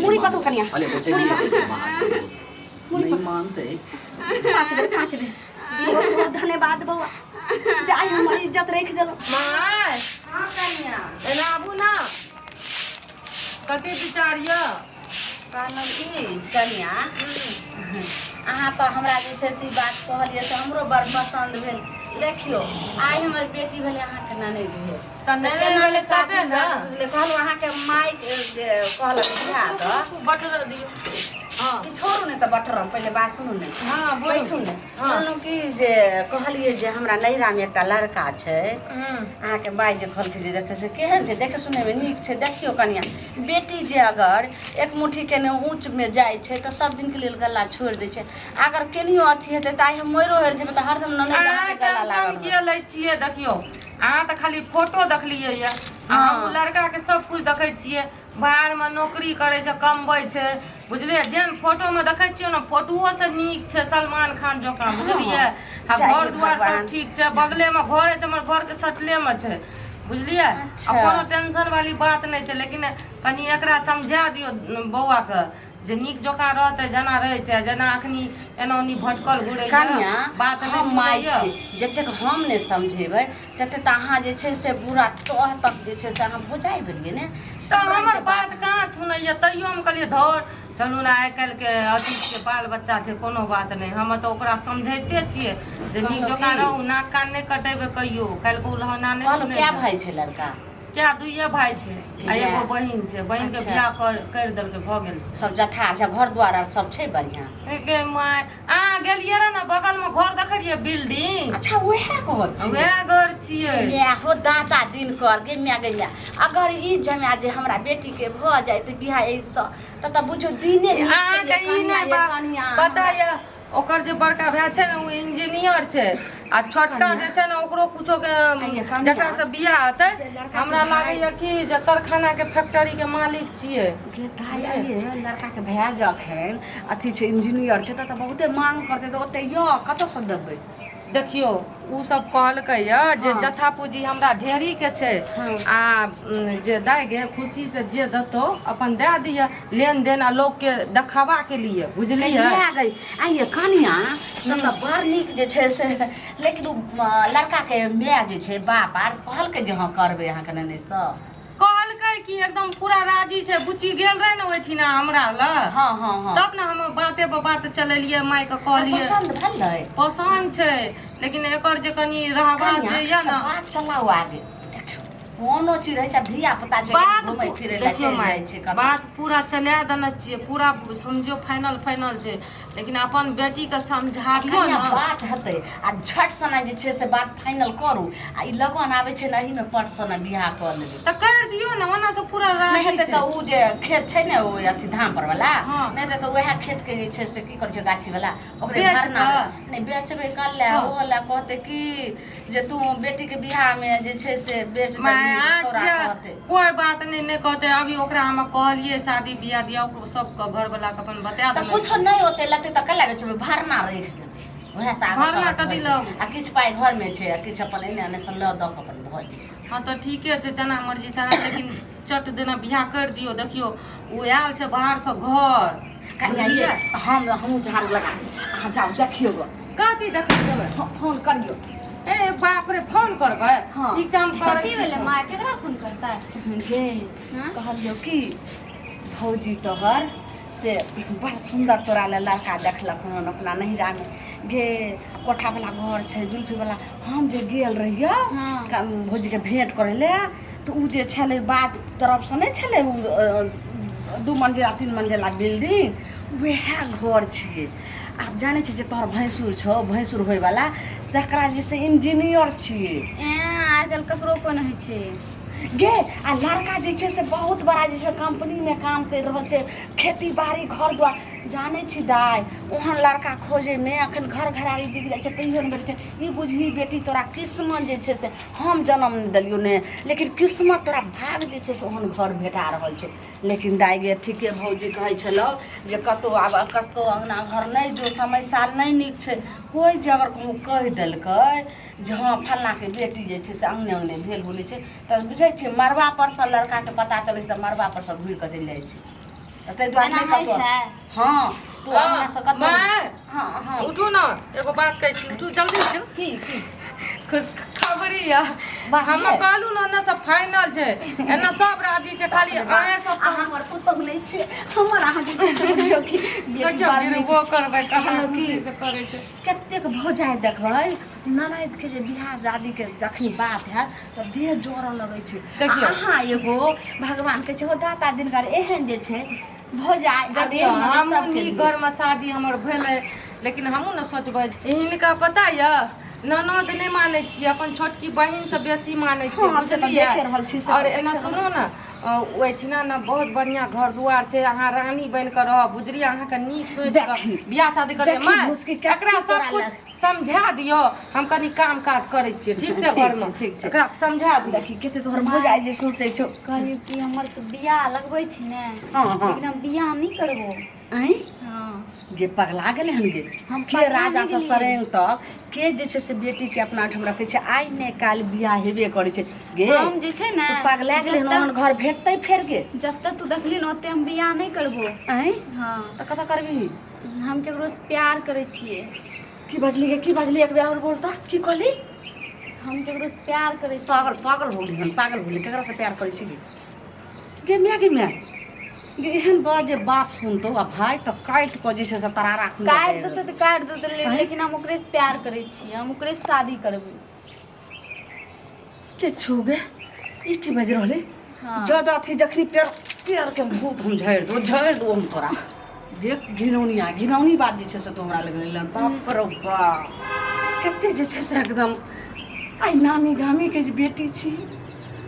मुड़ी पकड़ कनिया अरे बच्चे नहीं मानते। 5 बे बहुत धन्यवाद बउआ जाई हमारी इज्जत रख देलो। माय हां कन्या एना आबू ना कते विचारिया कहलहुँ कि कनिया अहाँ तो हमरा जे छै से बात कहलिए से हमरो बड़ पसंद भेल। देखियो आइ हमर बेटी भेले अहाँके ननद भेल त ननद भेले तबे न सोचले कहलहुँ अहाँके माइ कहलक बियाह त बटर दियो। हां कि छोड़ू ने त बटरम पहिले बात सुनू ने। हां बैठू ने। कहलहुँ कि जे कहलिए जे हमरा नैहरा में एकटा लड़का छै अहाँके बाइ जे कहलकै जे देखे से केहन छै देखे सुने में नीक छै। देखियो कनिया बेटी जे अगर एक मुट्ठी केने ऊँच में जाइ छै त सब दिन के लेल गला छोड़ दै छै। अगर केनियो अथी हेतै त आइ हम मरो हेर जेबै त हरदम ननद अहाँके गला लागल के लै छियै। देखियो अहाँ त खाली फोटो देखलियै या हम लड़का के सब कुछ देखै छियै। बाहर में नौकरी करे छै कमबै छै बुझलिए। जेन फोटो में देखै छियै ना फोटोओ से नीक छै सलमान खान जकाँ बुझलिए। आ घर दुआर सब ठीक छै बगले में घर छै हमर घर के सटले में छै बुझलिए। कोनो टेंशन वाली बात नहीं छै। लेकिन कनी एकरा समझा दियो बौआ के जे नीक जकाँ रहते जना रहे छै जना अखनी एनोनी भटकल घुरे कनिया बात हम माइ छी जतेक हम ने समझेबै तते त अहाँ जे छै से पूरा तह तक जे छै से अहाँ बुझाइ भेलिए ने। तो हमर बात कहाँ सुनैया तैयो हम कहलिए धर चलू ना आइ काल्हि के अथी के बाल बच्चा छै कोनो बात नहीं। हम तो ओकरा समझैते छियै जे नीक जकाँ रहू नाक कान नहीं कटेबे कहियो काल्हि को उलहना नहीं सुनै। क्या भाई छै लड़का क्या दुइये भाई छै आ एगो बहिन छै। बहिन के बियाह कर देलकै भ गेल छै। सब जथा छै घर द्वार आर सब छै बढ़िया। के माय आ गेलियै रे ना बगल में घर देखलियै बिल्डिंग। अच्छा वह घर छै वह घर छियै। ले हो दाता दिन कर गे म्या गैया अगर ई जमा जे हमरा बेटी के भ जाय त बियाह ए त बुझो दिने नीक आ छै ई नहीं बताया ओकर जे बड़का भाई छै ना वो इंजीनियर छै आ छोटका जे छै ना ओकरो कुछो के जकरा से बियाह हेतै हमरा लागैया कि जे कारखाना के फैक्ट्री के मालिक छियै। लड़का के भैया जखन अथी छै इंजीनियर छै त बहुते मांग करते त ओते य कत से देबै। देखियो उ सब कहलकै या जे जथा पूंजी हमरा ढेरी के छै आ जे दाय गे खुशी से जे दतो अपन दे दिया लेन देन आ लोग के देखावा के लिए बुझलिए। आइए कनिया सब बड़ नीक जे छै से लेकिन लड़का के माय जे छै बाप आर कहलकै जे हां करबै अहाँ के नने सब कहलकै कि एकदम पूरा राजी छै। बुच्ची गेल रहे ना ओइठिना हमरा ल हां तब ना हम बाते पे बात चलेलिए माय के कहलिए पसंद भेलै पसंद छै। लेकिन एकर जे कनी रहबा जे या ना बात चलाओ आगे कोनो चीज रहे छै धिया पुता छै घुमै फिरै ला चल जाय छै बात पूरा चला देना चाहिए पूरा समझो फाइनल छै। लेकिन अपन बेटी के समझाबियो ना बात हेतै आ झट सना जे छै से बात फाइनल करू आ ई लगन आबै छै नहीं में पट सना बियाह कर लेबै त कर दियो ना ओना से पूरा नहीं राजी हेतै छै। त उ जे खेत छै ने ओ अथी धाम पर वाला नहीं त वह खेत के जे छै से की कर छै गाछी वाला ओकरे भरना नहीं बेचबे कर ले ओ ला कहते कि जे तू बेटी के बियाह में जे छै से बेच दे छोरा कहते कोई बात नहीं कहते। अभी ओकरा हम कहलिए शादी बियाह दिया ओकरो सब के घर वाला के अपन बता त दे कुछ नहीं होते लते त कला के छै भरना रख दे वह से घर में कथी लोग आ किछ पाई घर में छै आ किछ अपन एने एने से ल द के अपन भ जाइ। हाँ तो ठीके छै जना मर्जी तारा लेकिन चट देना बियाह कर दियो। देखियो उ आयल छै बाहर से घर कनिया हम झाड़ू लगा अहाँ जाओ देखियो ग कथी देखै जेबै फोन करियो। ए बाप रे फोन करबै एग्जाम कर कथी भेले माय केकरा फोन करता गे कहलियो कि भौजी तोहर से बड़ सुंदर तोरा ले लड़का देखलक हन अपना नैहरा में गे कोठा वाला घर छै जुल्फी वाला। हम जे गेल रहियो भौजी के भेंट करे ले तो उ जे छले बाद तरफ से नहीं छले उ 2 मंजिला 3 मंजिला बिल्डिंग वह घर छिए। आप जाने छी जे तोहर भैंसुर छौ भैंसुर होय वाला तकरा जैसे इंजीनियर छिए। आजकल ककरो को नहीं छै गे आ लड़का जे छै से बहुत बड़ा जे छै कंपनी में काम कर रहल छै खेती बाड़ी घर द्वार जानै छी दाय ओहन लड़का खोजे में अखन घर घरारी बिक जाइ छै तैयो नहि भेटै छै। ई बुझही बेटी तोरा किस्मत जे छै से हम जन्म नहि देलियौ ने, लेकिन किस्मत तोरा भाग जे छै से ओहन घर भेटा रहल छौ। लेकिन दाय गे ठीके भौजी कहै छलौ जे कतहु आब कतहु अङ्गना घर नहि जो, समय साल नहि नीक छै। कोइ जे अगर कहूँ कहि देलकै जे हाँ फल्लाँके बेटी जे छै से अङ्गने अङ्गने भेल बोलै छै तऽ बुझै छियै मरबा परसँ लड़काके पता चलै छै तऽ मरबा परसँ घुरि कऽ चलि जाइ छै। तऽ ताहि दुआरे नहि कतहु हाँ तू अङ्गनासँ कतहु हाँ हाँ उठू ना, एगो बात कहै छी, उठू जल्दी से। की खुश खबरी या बात हम है। कहलू ना एना सब फाइनल छै, एना सब राजी छै, खाली अहे सब अहाँ हमर पुतहु नहि छै, हमर अहाँ जे छै से बुझियौ कि वो करबै कहलहुँ की कि से करै छै। कतेक भौजाइ देखबै ननदिके जे बियाह शादीके जखन बात हैत तऽ देह जोड़ऽ लगै छै। देखियौ। अहाँ एगो भगवानके छै दाता दिनकर एहन जे छै भौजाइ देखियौ हमहूँ नीक घरमे शादी हमर भेलै, लेकिन हमहूँ ने सोचबै हिनका पता यऽ ननद नहि मानै छियै, अपन छोटकी बहिनसँ बेसी मानै छियै, हाँ, से तऽ बुझलियै। देखे रहल छी, से और तऽ एना देखे सुनू ने ओहिठिना ने बहुत बढ़िया घर दुआर छै, अहाँ रानी बनि कऽ रहब, बुझलियै। अहाँके नीक सोचि देखी। कऽ बियाह शादी करियै। देखी, माय मुस्की कतेक एकरा सब तोरा कुछ लग। समझा दियौ, हम कनी काम काज करै छियै, ठीक छै ठीक घरमे। छै, ठीक छै। एकरा समझा दियौ। देखी कते तोहर भौजाइ जे सोचै छौ। कहलियो कि हमर तऽ बियाह लगबै छी ने, हाँ हाँ लेकिन हम बियाह नहीं करबो। आँय हाँ गे पगला गेलै हन गे। हम के पगला राजा नहि से गेलियै। सरेंग तक के जे छै से बेटीके अपना ठाम रखै छै, आइ ने काल्हि बियाह हेबे करै छै गे। हम जे छै ने तू पगला गेलै हन, जब ओहन घर भेटतै फेर गे। जब तक तू देखली न ओते हम बियाह नहीं करबो। आँय हाँ तऽ कतऽ करबिही? हम केकरो से प्यार करे छियै। की बजली गे, की बजली? एक बेर और बोल तऽ की कहली? हम केकरो से प्यार करे छियै। पागल पागल हो गेली हन, पागल हो गेली। केकरा से प्यार करै छी गे माय गे माय गे? एहन बात जे बाप सुनतौ आ भाय तऽ काटि कऽ जे छै से तरारा खून काट देते तो काट देते, लेकिन हम ओकरे से प्यार करे छियै, हम ओकरे से शादी करबै। के छौ गे? ई की बज रहले? हाँ। ज्यादा थी जखनी पेड़ पेड़ के भूत हम झाड़ि दो हम तोरा। देख घिनौनिया घिनौनी बात जे छै से तो हमरा लगले बाप रे बाप कते जे छै से एकदम आइ नानी गामी के जे बेटी छी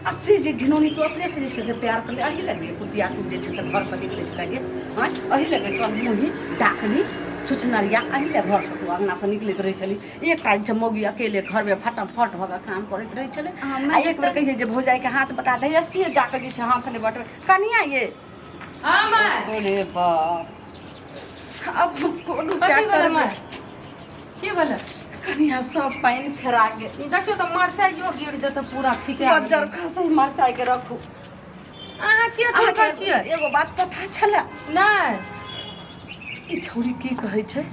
आ से जे घिनौनी तो अपने से जे छै से प्यार कर ले। अही लगे कुतिया तू जे छै से घर से निकले छले गे। हाँ अही लगे कल मुही डाकनी छुछनरिया अही ले घर से तू अंगना से निकलैत रही छली। एक टाइम से मौगी अकेले घर में फटाफट भऽ काम करैत रही छले। आ एक बेर कहिए जे भौजाई के हाथ बटा दे अस्सी जाके जे छै हाथ ने बटवे कनिया ये। हाँ माय अरे बाप अब हम कोनो क्या कथी भेलै करबै? माय? की भेलै? कनिया सब पानी फेरा गे। ई देखियौ तऽ मरचाइयो गिर जेतै पूरा, ठीके बज्जर खसै मरचाई के रखू। अहाँ के ठोकै छियै? एगो बात पता छले? नहीं ई छौरी की कहै छै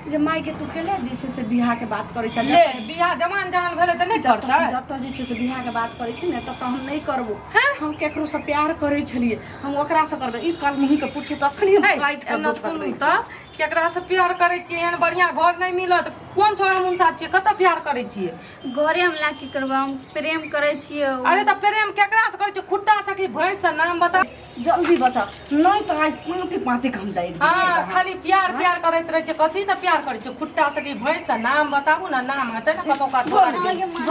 जे माय के तू केले जे छै से बियाह के बात करै छै। ले बियाह जवान जहान भेलै तऽ नहीं करतै? जतऽ जे छै से बियाह के बात करै छै ने ततऽ हम नहीं करबो। हम केकरो से प्यार करै छलिए, हम ओकरा से करबै। ई कल मुही के पूछी तखनी हम काटि के एना दोसर सुनू तऽ केकरा से प्यार करै छियै? एहन बढ़िया घर नहीं मिलत, कोन छोरा मुंसा छियै, कतऽ प्यार करै छियै? घरे हम ला की करबै, हम प्रेम करे छियै। अरे तऽ प्रेम केकरा से करै छियै? खुट्टा से कि भैंस से? नाम बता। जल्दी बचा नहीं तो आज पाती पाती हम दे दै हाँ खाली प्यार प्यार करैत रहै छियै। कथी से प्यार करै छियै? खुट्टा से कि भैंस से? नाम बताबू ना, नाम हेतै ना कतौ का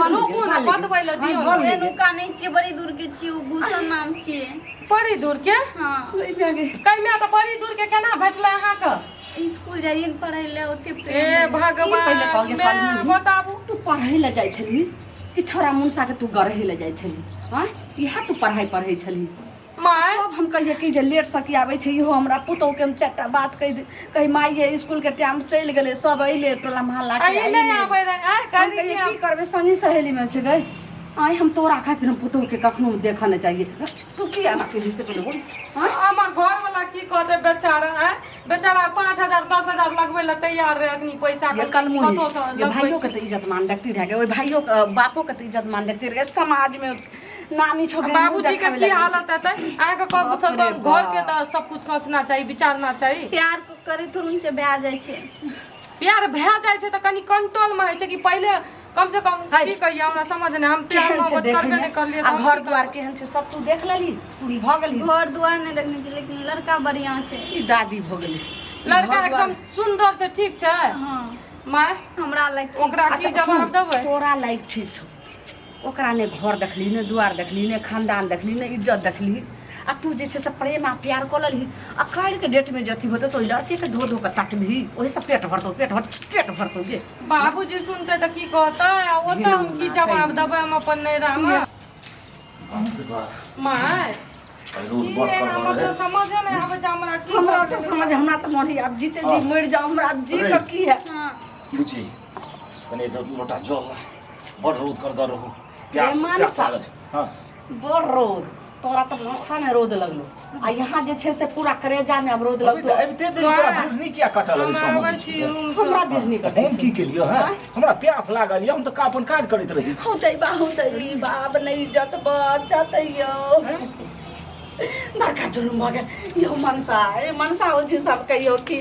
रुकू ना बतबै लए दियौ ना। एनुका नहीं छियै, बड़ी दूर के छियै, उ भूषण नाम छियै। बड़ी दूर के? हाँ कहिमे तऽ बड़ी दूर के केना भेटलै अहाँके? स्कूल जाइए पढ़ै ले ओते ए प्रेम। भगवान मैं बताबू। तू पढ़ै ले जाइ छली कि छोरा मुंसा के तू गढ़ै ले जाइ छली? हाँ इएह तू पढ़ाई पढ़ै छली। माय अब हम कहिए कि जे लेट सकी आबै छै इहो हमरा पुतहु के हम चारिटा बात कही माइये स्कूल के टाइम चलि गेलै, सब अइले टोला मोहल्ला के अइ नहीं आबै रे आ हम करी कहिए के की करबै संगी सहेली में छै गई। आई हम तोरा खातिर हम पुतहु के कखनो देखऽ नहीं चाहिए। तू की आना के से पहले बोल। हाँ हमर घर वाला की कहते बेचारा है, बेचारा 5000 10,000 लगबै ला तैयार रहे, अखनी पैसा ये कल मुही कतौ से ये लगबै भाइयों के तो इज्जत मान देखती रह गए, ओइ भाइयों के बापों के तो इज्जत मान देखती रह गए। समाज में नानी छोकरी बाबूजी के की हालत हेतै? अहाँके कब सब घर के तऽ सब कुछ सोचना चाहिए, विचारना चाहिए। प्यार को करे तुरंत से भए जाइ छै। प्यार भए जाइ छै तऽ कनी कंट्रोल में होइ छै कि पहिले कम से कम की कहिए हमरा समझ नहीं, हम प्यार केहन छै मोहब्बत देखे करबे में नहीं करलिए आ तऽ घर द्वार केहन छै सब तू देख लेली, तू भ गेली। घर दुआर नहीं देखने छै, लेकिन लड़का बढ़िया छै। ई दादी भ गेली। लड़का एकदम सुंदर छै, ठीक छै। हाँ माय हमरा लायक ओकरा की जवाब देबै? तोरा लायक ठीक छौ। ओकरा ने घर देखली, ने द्वार देखली, ने खानदान देखली, ने इज्जत देखली, आ तू जे छै से प्रेम आ प्यार कऽ लेलही आ काल्हि के डेट में जे अथी होतै तो लड़के के धो के ताकबही ओही से पेट भरतौ गे। बाबूजी सुनते तो की कहता है वो तो हम की जवाब देबै हम अपन नहीं रामा माय मतलब समझ नहीं आबै छै हमरा की हमरा तो समझ हमरा तो मरी अब जीते जी मर जाओ हमरा अब जी का की है। बुझी कने लोटा जल बड़ रोद कर रहू प्यास हां बड़ रोद तोरा तो माथा में रोद लगलो आ यहाँ जे छै से पूरा करेजा में अब रोद लगतो। अब ते दिन तोरा बिरनी किया कटल हमरा बिरनी कटल हम की के लिए हैं हमरा प्यास लागल हम तो अपन काज करैत रही होतै बाब नहीं इज्जत बचतै यो बड़का जुलुम भऽ गेल यो मनसा ओ दिन सब कहियो कि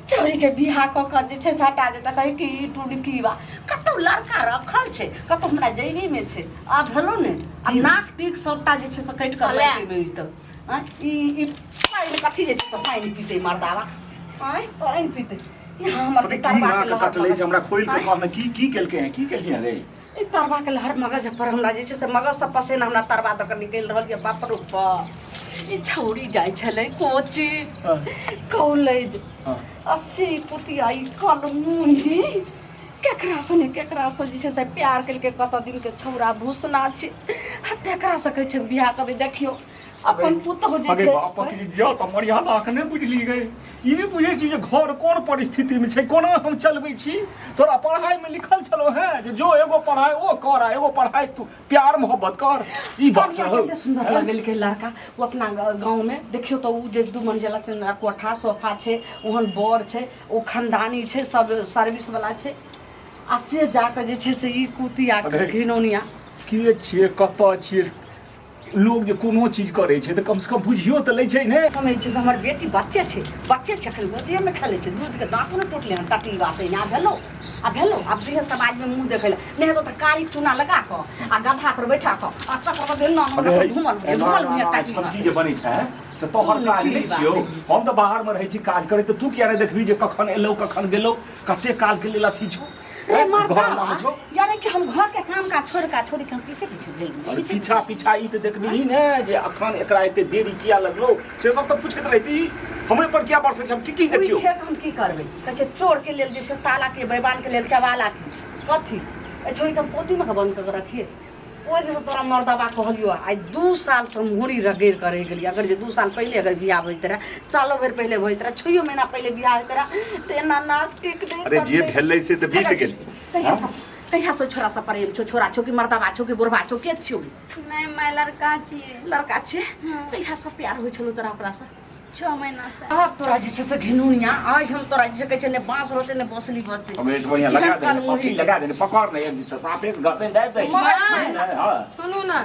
छोरी के बियाह कऽ के जे छै से हटा देता कहे कि ई टुडकी बा कतौ लड़का रखल छै कतौ हमरा जैनी में छै आ भेलो ने अब नाक टीक सबटा जे छै से कटि कऽ लए बेचतौ ई पाइन कथी जे छै से पाइन पीते मर्दावा पाइन पीते यहाँ हमर तरबा के कटले से हमरा खोल के कहने की केलके हैं की केलिए रे ई तरबा के लहर मगज पर हमरा जे छै से मगज से पसेना हमरा तरबा दऽ के निकल रहल ये बाप रो बाप। ई छौरी जाइ छलै कोची कॉलेज 80 पुतिया ई कलमुही केकरा से जे छै से प्यार केलके कत दिन के छौरा भूसना छै तेकरा से कहै छै बियाह करबै देखियो अपन पुत हो जे छै बाप के इज्जत मर्यादा के नहीं बुझली गई ई नहीं बुझे छी जे घर कोन परिस्थिति में छै कोना हम चलबै छी तोरा पढ़ाई में लिखल छलो है जे जो एगो पढ़ाई ओ कर एगो पढ़ाई तू प्यार मोहब्बत कर ई बात कते सुंदर लगल के लड़का वो अपना गांव में देखियो तो उ जे 2 मंजिला कोठा सोफा छै ओहन बड़ छै ओ खानदानी छै सब सर्विस वाला छै आ से जाके जे छै से ई कुतिया घिनौनिया की छिए कत छिए लोग जे कोनो चीज करे छै त कम से कम बुझियो त लै छै ने समझ छै हमर बेटी बच्चे छै अखन गोदिये में खेले छै दूध के दांत न टूटले हन टटी बात ना भेलो अब देह समाज में मुंह देखैला नहीं तो कारी चूना लगा क आ गधा पर बैठा क आ तकर बाद न घुमल टटी जे बनै छै से तोहर काज नहीं छियो हम तो बाहर में रहै छी काज करे त तू किया नहीं देखबी जे कखन एलो कखन गेलो कते काल के लेल अथी छौ यानी कि हम घर के काम का छोड़ी के पीछे पीछा ई त देखबी ने जे अखन एकरा एते देरी किया लगलो से सब त पूछत रहती हमरे पर क्या बरसे हम की देखियो पूछे हम की करबै कहै छै चोर के लेल जे से ताला के बैबान के लेल केवाला की कथी ए छोरी के पोती में बंद कर रखिए ओइ दिन से तोरा मर्दबा कहलियो आई 2 साल से मुहरी रगेर करे गेली अगर जे 2 साल पहले अगर बियाह होइत रहा सालो भर पहले होइत रहा 6 महीना पहले बियाह होइत रहा त एना नाक टिक दे अरे जे भेलै से त बीत गेल तहिया से छोरा सब प्रेम छौ छोरा छौ कि मर्दबा छौ कि बुढ़वा छौ के छियो नहीं मैं लड़का छिए तहिया से प्यार होइ छलो तोरा ओकरा से 6 महीना से अब तोरा जे छै से घिनौनिया आज हम तोरा जे कहै छै ने बांस रोते ने बसली बजते हमें तो बढ़िया लगा दे पकड़ ले एक से साफ एक गर्दन दाब दे हां सुनू ना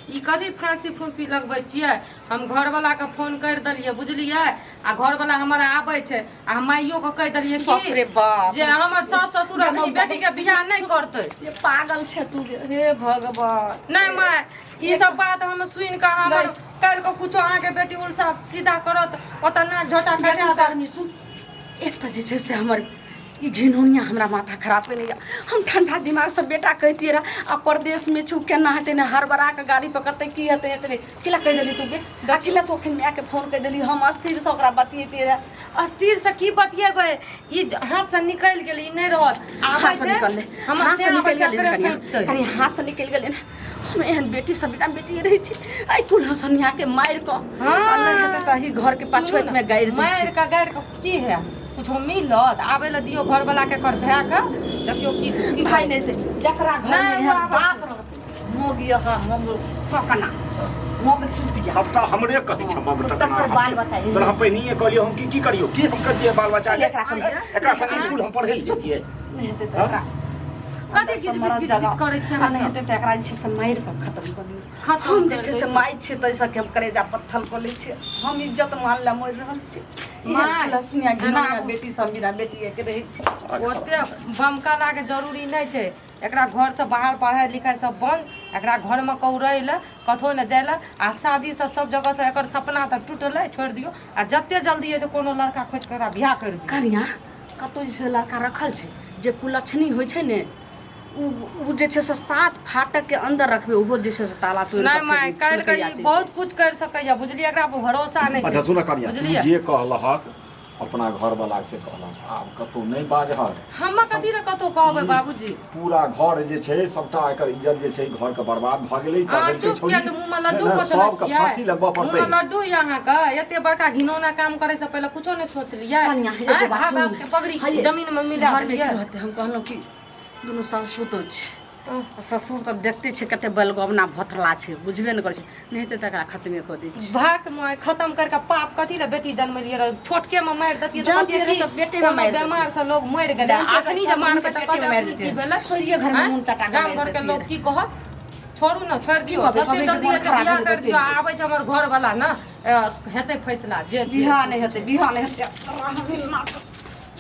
ई कथी फांसी फूंसी लगबै छियै हम घरवाला के फोन कर देलियै बुझलियै आ घरवाला हमरा आबै छै आ माइयो के कह देलियै कि रे बाप जे हमर सास ससुर अपनी बेटी के बियाह नहीं करतै ये पागल छै तू हे भगवान नहीं माय ई सब बात हम सुन के हमर कल को कुछो अहाँ के बेटी उल्टा सीधा करत ओत ना झोटा काटा आदमी सुन एक त जे छै से हमर ई घिनौनिया हमरा माथा खराब पे नहीं हम ठंडा दिमाग से बेटा कहती रहा आ परदेश में छु केना हेते ने हर बरा के गाड़ी पकड़ते की हेते हेते किला कह देली तू गे अकेला तो अखन मैं के फोन कर देली हम अस्थिर से ओकरा बतियते रहा अस्थिर से की बतियेबै ई हाथ से निकल गेल ई नहीं रहत हाथ से निकल ले हम हाथ से निकल गेल कनी हाथ से निकल गेल हम एहन बेटी सब बिना बेटी रही छी आई कुल हसनिया के मार क नहीं हेते त ही घर के पाछोत में गाड़ दी मार का गाड़ के की है कुछ मिलत आबे ला दियो घर वाला के कर भै के देखियो की भाई नहीं से जकरा घर में है बात रहत मोगी हां हम ठकना मोग चुतिया सबटा हमरे कहै छ बाबू तकर बाल बच्चा तोरा हम पहिनिए कहलियो हम की करियो की हम करिए बाल बच्चा एकरा संग स्कूल हम पढ़ै जतिए नहीं हेते तकरा कथी चीज करै छै नहीं हेते तकरा जे से मार के खत्म कर दियो हम जे से मार छै तै से हम करेजा पत्थर को ले छै हम इज्जत मान ला मोर रहल छी मां लसनिया गिना बेटी सब मेरा बेटी के रही छी ओते बमकाला के जरूरी नहीं छै एकरा घर से बाहर पढ़ाई लिखाई सब बंद एकरा घर में कौरै ले कथो न जाय ले आ शादी से सब जगह से एकर सपना त टूटले छोड़ दियो आ जत्ते जल्दी है तो कोनो लड़का खोज के बियाह कर दियो करिया कतो जे लड़का रखल छै जे कुलक्षणी होय छै ने उ जे छै से 7 फाटक के अंदर रखबे ओहो जे छै से ताला तोड़ नहीं माय काल के ई बहुत कुछ कर सकैया बुझलिए एकरा पर भरोसा नहीं अच्छा सुन करिया बुझलिए जे कहलहक अपना घर वाला से कहलक आब कतौ नहीं बाजहक हम कथी रे कतो कहबै बाबूजी पूरा घर जे छै सबटा एकर इज्जत जे छै घर के बर्बाद भ गेलै चुप किया त मुंह में लड्डू पसलै सबके छियै फांसी लगबऽ मुंह पड़तै में लड्डू यहाँ का एते बड़का घिनौना काम करे से पहले कुछो नहीं सोचलिए कन्या, एगो बात सुनू। के पगड़ी जमीन में मिला घर में की दिए रहते हम कहलहुँ कि दुनू सास पुतौह छै ससुर तऽ देखते छै कते बलगवना भथला छै बुझबे नहि करै छै नहीं तऽ तकरा खत्मे कऽ दै छै भाग में खत्म करके पाप कथी रे बेटी जन्मलिए रे छोटके में मार देतिए जब कथी रहे तो बेटे में मार देतिए। बीमार से लोग मर गेले आखनी जमान के बेटे में मार की देतिए। भेलै सोइए घर में हैं? मुंह चटा के गाम मार घर के देतिए। लोग की कहत छोड़ू ना छोड़ दियो कहबै, जल्दी कहबै जल्दी कि ये खराब बियाह हो कर जेतै। दियो आबै छै हमर घर वाला ना हेतै फैसला जे बिहा नहि हेतै बिहा नहि हेतै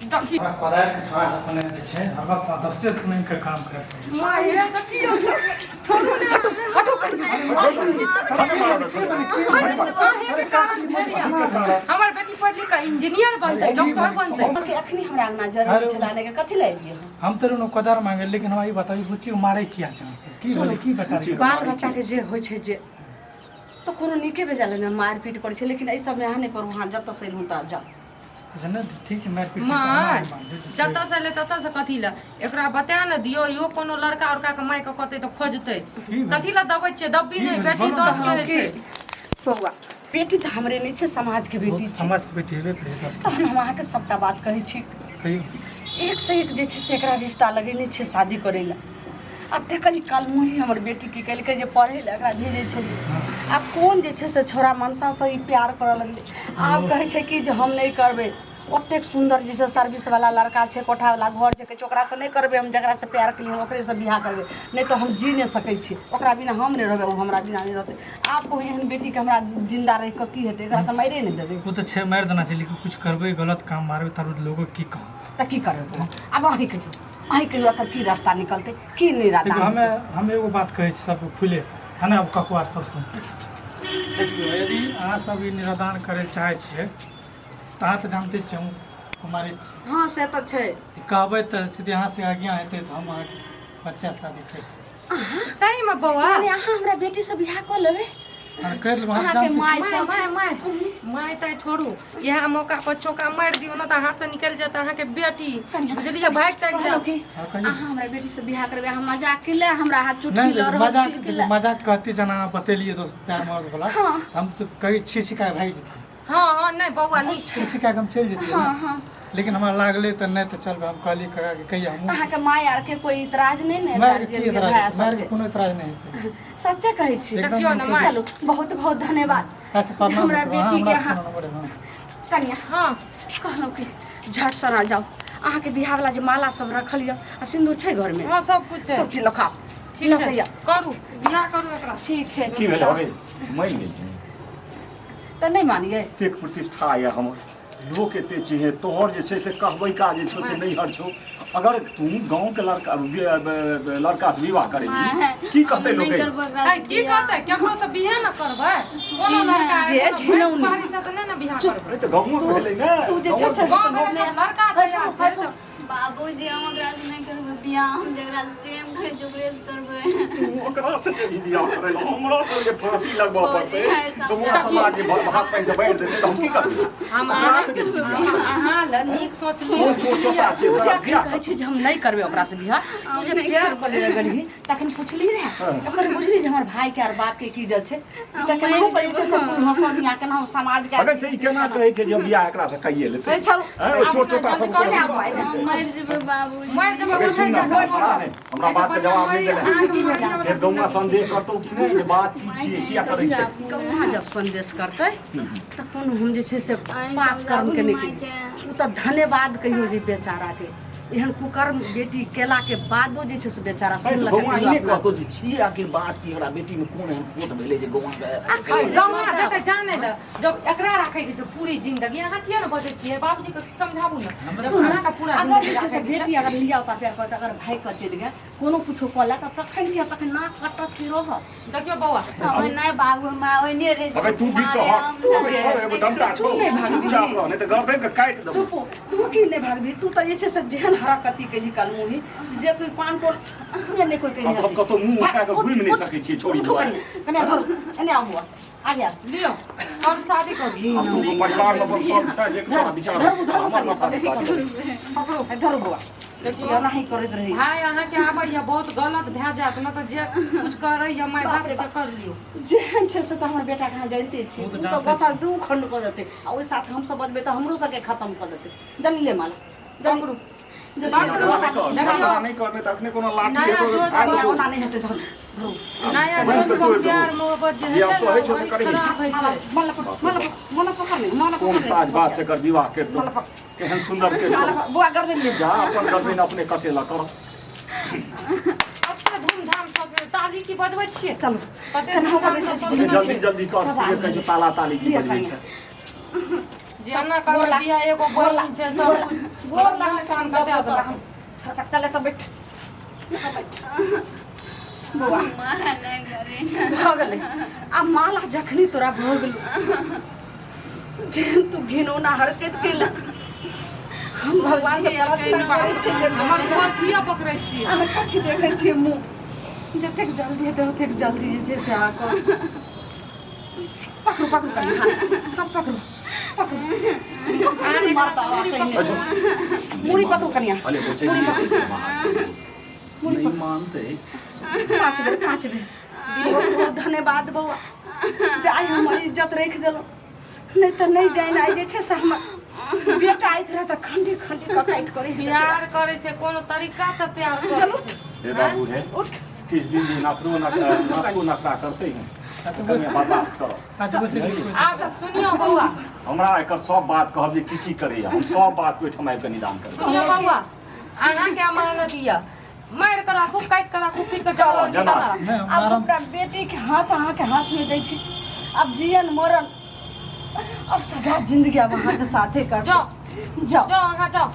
देखी कदार के छोड़ा से अपने जे छै हर वक्त 10 से नहीं के काम करे पड़े माय हे देखियो छोड़ू ना हटो कर हमर बेटी पढ़ लिख के इंजीनियर बनतै डॉक्टर बनतै अखनी हमरा अंगना जरूर चलाने के कथी ला एलियै हम तो नो कदार मांगे लेकिन हमारी बताई बुच्ची को मारे किया छै से की बोले की बेचारी के बाल बच्चा के जे होइ छै जे तो कोनो नीके बेजाले ने मार पीट करै छै लेकिन एहि सब में अहाँ नहि पर वहाँ जतऽ से एलहुँ तऽ जाउ जने ठीक छै मार पीट माय जतऽ से ले ततऽ से कथी ला एकरा बता न दियो इहो कोनो लड़का उड़का के माय के कहतै तऽ खोजतै कथी ला दबै छै दब्बी नहीं बेटी 10 के छै बौआ बेटी तऽ हमरे नहि छै समाज के बेटी छै समाज के बेटी हेबे करे 10 तहन हम अहाँके सबटा बात कहै छी कहियो एक से एक जे छै से एकरा रिश्ता लगेने छै शादी करै ला आ देखली कल मुही हमर बेटी की कहलकै जे पढ़ै ला एकरा भेजै छलियै आब कोन जे छै से छोरा मनसा से ई प्यार करऽ लगलै आब कहै छै कि जे हम नहीं करबै ओतेक सुंदर जैसे सर्विस वाला लड़का छै कोठा वाला घर छै कि ओकरा से नहीं करबै हम जकरा से प्यार केलियै ओकरे से बियाह करबै नहीं तो हम जी नहीं सकै छी ओकरा बिना हम नहीं रहबै ओ हमरा बिना नहीं रहतै आब कहू एहन बेटी के हमरा जिंदा रहि कऽ की हेतै एकरा तऽ मारिए नहीं देबै वो तो छे मार देना चाहिए लेकिन कुछ करबे गलत काम मारबे तार लोगो की कह तऽ की करबै आब अहीं कहियो एकर की रास्ता निकलतै की नहीं देखो रास्ता हम एगो बात कहै छी सब खुले है ना अब ककुआ सब सुन देखियो यदि अहाँ सब ई निरादान करे चाहे छियै तऽ अहाँ तऽ जानते छियै हम कुमारी छी हाँ से तऽ छै कहबै तऽ सीधे अहाँ से आज्ञा हेतै तऽ हम अहाँके बच्चा शादी कर सकबै सही में बौआ यानी अहाँ हमरा बेटी से बियाह कऽ लेबै कर लेबै हम अहाँके जानते माय माय सब माय माय माय तै छोड़ू यह मौका पर चौका मार दियो ना तऽ हाथ से निकल जात अहाँ के बेटी बुझलिए भाग तक कहलौ जाओ कि हाँ, कहियौ। अहाँ हमरा बेटी से बियाह करबै अहाँ मजाक केले हमरा हाथ चुटकी नहीं लऽ रहल मजाक छी केले मजाक कहती जना बतेलिए तो प्यार मर्द वाला हाँ। हम तो कहीं छिछिका भाग जेती हां हां नहीं बौआ नीक छै छिछिका हम चल जेती हाँ हाँ लेकिन हमरा लागले तो नहीं तो चल हम कहली कहा कि कहिया हम अहाँके माय आर के कोई इतराज नहीं ने मार के गार्जियन की के भाई मार सब के कोनो इतराज नहीं हेतै सच्चे कहै छी एकदम देखियो ना माय चलू बहुत बहुत धन्यवाद अच्छा जे प्रणाम हमरा करू। बेटी के हाँ, अहाँ हमरा हाँ। कन्या हां कहलहुँ कि झट सना जाउ अहाँके बियाह वाला जे माला सब रखल यऽ आ सिन्दूर छै घर में हां सब कुछ सब छै चीज लखाओ ठीक लऽ छै कऽ या। करू बियाह करू एकरा ठीक छै की भेल अरे मानि गेली तऽ नहीं मानिए एतेक प्रतिष्ठा यऽ हमर लोक एते चिन्हे तोहर जे छै से कहबै का जे छौ से नहीं हर छौ अगर तू गाँव के लड़का से विवाह करेगी की कहते लोग आई की कहते केकरो से बियाह न करबै कोनो लड़का जे कोनो घिनौनी। बारी से त नै न बियाह करबै अरे तो गाँव में भेलै ना तू जे छै से गाँव में तो लड़का तैयार छै तऽ बाबूजी हम ओकरा से नहीं करबै बियाह हम जकरा से प्रेम करै छी ओकरे से करबै ओकरा से भी बियाह करे ला हमरा से जे फांसी लगबा पड़तै तो पूरा समाज के भाग पैन से बैठ देतै तो हम की करबै हम ओकरा से भी बियाह अहाँ ल नीक सोच सोच छोटा छै तू जे ओकरा अखन बियाह कहै छै जे हम नहीं करबै ओकरा से बियाह तू जे प्यार बोले लगलही तखन पुछली रहे एकर बुझली जे हमर भाई के और बाप के की इज्जत छै ई त केनाहु कहै छै सब कुल हंसनिया केनाहु समाज के अगर से ई केना कहै छै जे बियाह एकरा से कइए लेतै अरे चल हैं छोट छोटा सब कर ले कर आप हम मर जेबै बाबूजी मार देबै अरे सुन ना बोल हमरा बात के जवाब नहीं देले फिर गौवा संदेह करतौ कि नहीं जे बात की छियै किया करै छै कौआ जब संदेश करतै तऽ कोनो हम जे छै से पाप कर्म के नहीं उ तऽ धन्यवाद कहियो जे बेचारा के एहन कुकर्म बेटी केला के बादो जे छै से बेचारा सुनलक गौवा ई नहीं कहतौ जे छियै आखिर बात की हमरा बेटी में कोन एहन खोट भेलै जे गौवा के गाँवमा देतै जानै ल जब एकरा राखै के छै पूरी जिंदगी अहाँ किया न बजै छियै बाबूजी के समझाबू न अहाँके पूरा अगर जे जिंदगी छै से राखै के छै बेटी अगर लिया उता प्यार करत अगर भाई का चलि गया कोनो कुछो कहला तऽ तखन किया तखन नाक कटत ही रह देखियो बौआ हम नहीं भागबै मां ओइने रह अबे तू भी सह अबे छोड़ एगो डंटा छोड़ चुपचाप रह नहीं तो गर्दन के काट देबो चुप तू की नहीं भागबी तू तऽ जे छै से जेहन हरकती के जी कल मुही जे कोई पान को ने कोई कहीं अब कतो मुंह उठा के घुम नहीं सकै छी छोड़ी बुआ कने धर एने आ हुआ आ गया लियो और शादी कर दी अब तो परिवार में बस सब छै जे तोरा विचार हमर माथा पे पकड़ो धर बुआ देखियो नहीं करत रही भाई अहाँ के आबैया बहुत गलत भए जात न त जे कुछ करैया माय बाप से कर लियो जेहन छै से त हमर बेटा कहाँ जानते छी उ तो बसा दू खंड क देते आ ओइ साथ हम सब बदबे त हमरो सके खत्म क देते दलीले माला पकड़ू नहीं करबे त अखने कोनो लाठी नया एगो दोस्त खाए ओना नहीं हेते धर धरो नया दोस्त को प्यार मोहब्बत जे जे है तो है छो से करी खराब है छै मला पकड़ ले मला कोन साज बात से कर विवाह कर तो केहन सुंदर के बुआ कर दे जा अपन गर्दन अपने कचेला कर अच्छा धूमधाम से ताली की बजबै छियै चलो कते कन्हा का बेसी जल्दी जल्दी कर ये कहे ताला ताली की बजबै छै जाना कर दिया एगो बहिन छै सब गोर लागले काम कर दे हम छरकट चले सब बैठ बुआ माँ नहीं करे भ गेलै आ माला जखनी तोरा भ गेलो जे तू घिनौना हरकत केला हम भगवान से प्रार्थना करै छी जे हमर घर किया पकड़ै छियै हम कथी देखै छी मुंह जतेक जल्दी हेतै ओतेक जल्दी जे छै से अहाँके पकड़ू पकड़ू कनी हाथ पकड़ू पकड़ू आने मारता मुड़ी पकड़ू कनिया अले बोचे नहीं मानते 5 बेर बहुत बहुत धन्यवाद बउआ जाय हमर इज्जत रख देलो नहीं तो नहीं जाय ना जे छै से हमर बेटा आइत रहे त खंडी खंडी क काट करे प्यार करे छै कोनो तरीका से प्यार करे छै ए बाबू है उठ किस दिन नखरो नखरा करते हैं कनिया बर्दाश्त करो आज बस अच्छा सुनियो बउआ हमरा एकर सब बात कहब जे की करैया हम सब बात को ठमाइ के निदान करब सुनियो बउआ अहाँ के अमानत दिया मार कर राखू काट कर राखू फिर के चलो जना। नहीं अब हमारा अपना बेटी के हाथ अहाँ के हाथ में दै छी अब जीवन मरण अब सदा जिंदगी अब अहाँ के साथे कर जाओ जाओ जाओ अहाँ जाओ